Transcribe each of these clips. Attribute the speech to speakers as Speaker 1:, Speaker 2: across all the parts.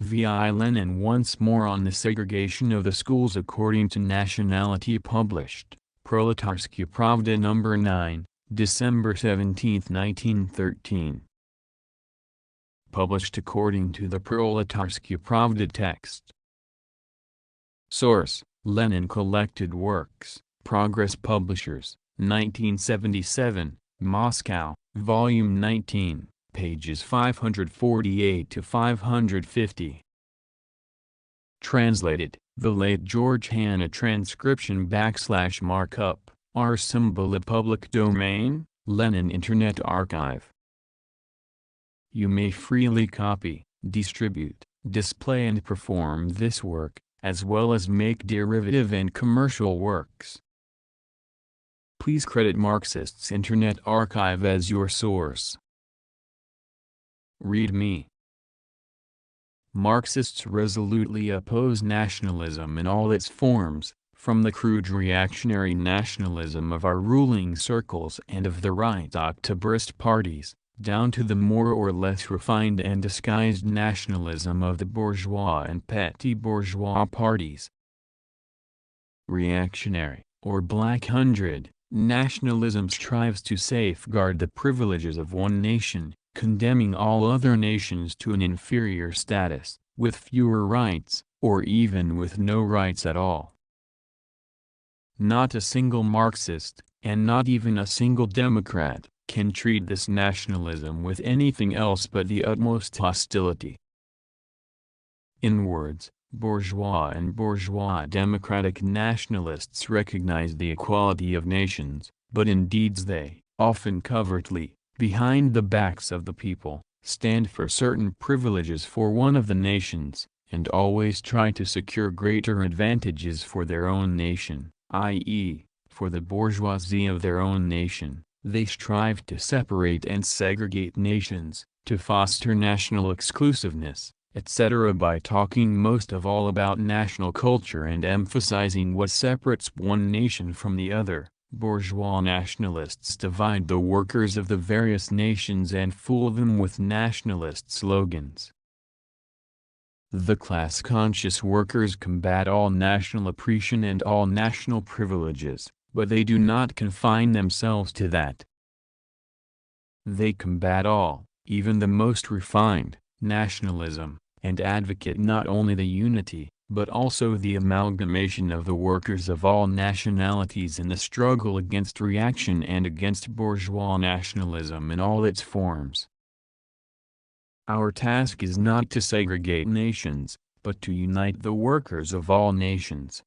Speaker 1: vi Lenin once more on the segregation of the schools according to nationality published, Proletarsky Pravda No. 9, December 17, 1913. Published according to the Proletarsky Pravda text. Source: Lenin Collected Works, Progress Publishers, 1977, Moscow, Volume 19, pages 548 to 550. Translated: the late George Hanna. Transcription / markup, R symbol. A public domain, Lenin Internet Archive. You may freely copy, distribute, display and perform this work, as well as make derivative and commercial works. Please credit Marxists Internet Archive as your source. Read me. Marxists resolutely oppose nationalism in all its forms, from the crude reactionary nationalism of our ruling circles and of the right Octoberist parties, down to the more or less refined and disguised nationalism of the bourgeois and petty bourgeois parties. Reactionary, or Black Hundred, nationalism strives to safeguard the privileges of one nation, condemning all other nations to an inferior status, with fewer rights, or even with no rights at all. Not a single Marxist, and not even a single Democrat, can treat this nationalism with anything else but the utmost hostility. In words, bourgeois and bourgeois democratic nationalists recognize the equality of nations, but in deeds they, often covertly, behind the backs of the people, stand for certain privileges for one of the nations, and always try to secure greater advantages for their own nation, i.e., for the bourgeoisie of their own nation. They strive to separate and segregate nations, to foster national exclusiveness, etc. by talking most of all about national culture and emphasizing what separates one nation from the other. Bourgeois nationalists divide the workers of the various nations and fool them with nationalist slogans. The class-conscious workers combat all national oppression and all national privileges, but they do not confine themselves to that. They combat all, even the most refined, nationalism, and advocate not only the unity, but also the amalgamation of the workers of all nationalities in the struggle against reaction and against bourgeois nationalism in all its forms. Our task is not to segregate nations, but to unite the workers of all nations.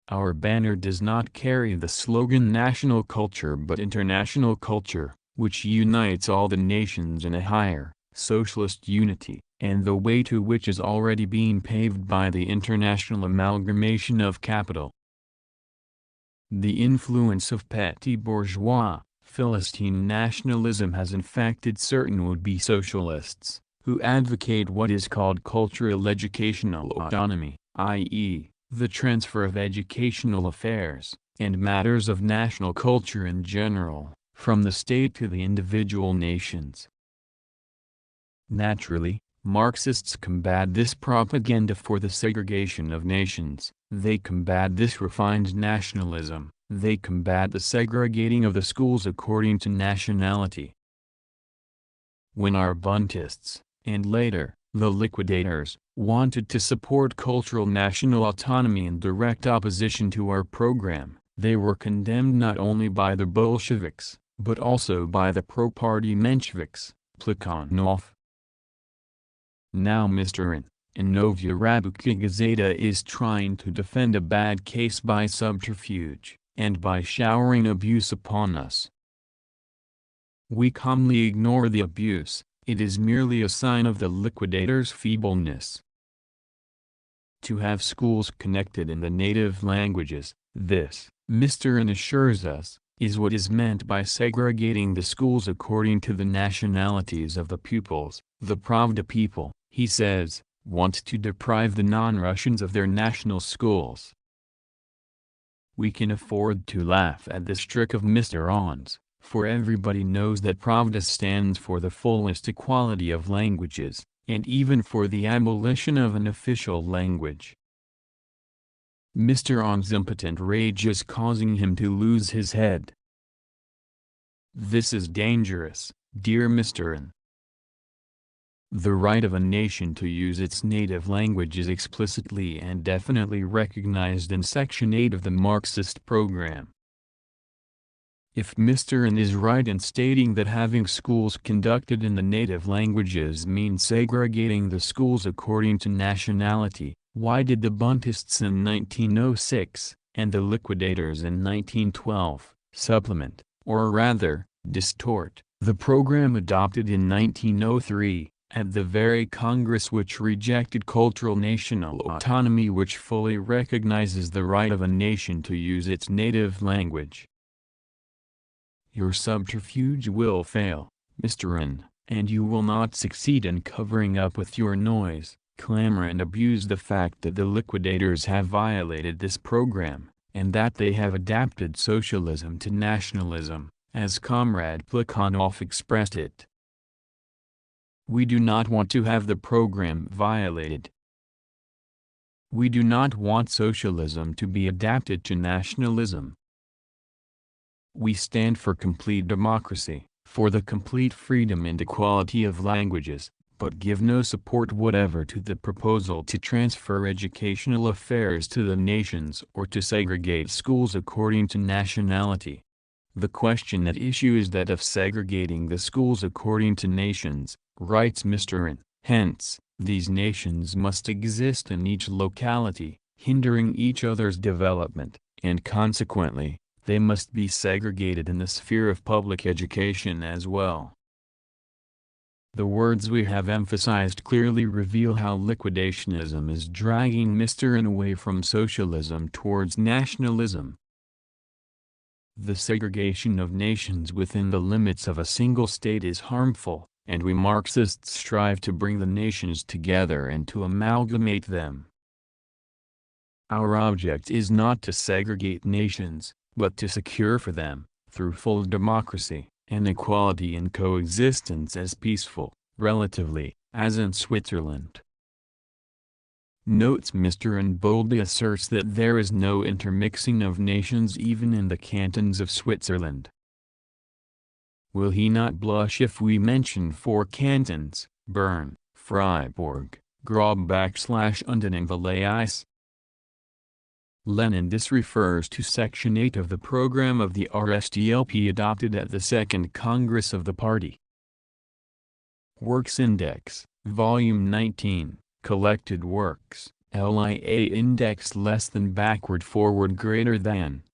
Speaker 1: Our banner does not carry the slogan national culture but international culture, which unites all the nations in a higher, socialist unity, and the way to which is already being paved by the international amalgamation of capital. The influence of petty bourgeois, Philistine nationalism has infected certain would-be socialists, who advocate what is called cultural educational autonomy, i.e., the transfer of educational affairs, and matters of national culture in general, from the state to the individual nations. Naturally, Marxists combat this propaganda for the segregation of nations, they combat this refined nationalism, they combat the segregating of the schools according to nationality. When our Buntists, and later, the liquidators, wanted to support cultural national autonomy in direct opposition to our program, they were condemned not only by the Bolsheviks, but also by the pro-party Mensheviks, Plekhanov. Now Mr. in Novaya Rabuka Gazeta is trying to defend a bad case by subterfuge, and by showering abuse upon us. We calmly ignore the abuse, it is merely a sign of the liquidators' feebleness. To have schools connected in the native languages, this, Mr. N assures us, is what is meant by segregating the schools according to the nationalities of the pupils. The Pravda people, he says, want to deprive the non-Russians of their national schools. We can afford to laugh at this trick of Mr. On's, for everybody knows that Pravda stands for the fullest equality of languages, and even for the abolition of an official language. Mr. On's impotent rage is causing him to lose his head. This is dangerous, dear Mr. N. The right of a nation to use its native language is explicitly and definitely recognized in Section 8 of the Marxist program. If Mr. N is right in stating that having schools conducted in the native languages means segregating the schools according to nationality, why did the Buntists in 1906, and the liquidators in 1912, supplement, or rather, distort, the program adopted in 1903, at the very Congress which rejected cultural national autonomy, which fully recognizes the right of a nation to use its native language? Your subterfuge will fail, Mr. N, and you will not succeed in covering up with your noise, clamor and abuse the fact that the liquidators have violated this program, and that they have adapted socialism to nationalism, as Comrade Plekhanov expressed it. We do not want to have the program violated. We do not want socialism to be adapted to nationalism. We stand for complete democracy, for the complete freedom and equality of languages, but give no support whatever to the proposal to transfer educational affairs to the nations or to segregate schools according to nationality. The question at issue is that of segregating the schools according to nations, writes Mr. N. Hence, these nations must exist in each locality, hindering each other's development, and consequently, they must be segregated in the sphere of public education as well. The words we have emphasized clearly reveal how liquidationism is dragging Mr. N away from socialism towards nationalism. The segregation of nations within the limits of a single state is harmful, and we Marxists strive to bring the nations together and to amalgamate them. Our object is not to segregate nations, but to secure for them, through full democracy, and equality and coexistence as peaceful, relatively, as in Switzerland. Notes Mr. N boldly asserts that there is no intermixing of nations even in the cantons of Switzerland. Will he not blush if we mention 4 cantons, Bern, Freiburg, Graumbach/Unten and Valais? Lenin. This refers to Section 8 of the program of the RSDLP adopted at the Second Congress of the party. Works Index, Volume 19, Collected Works, LIA Index < Backward Forward greater than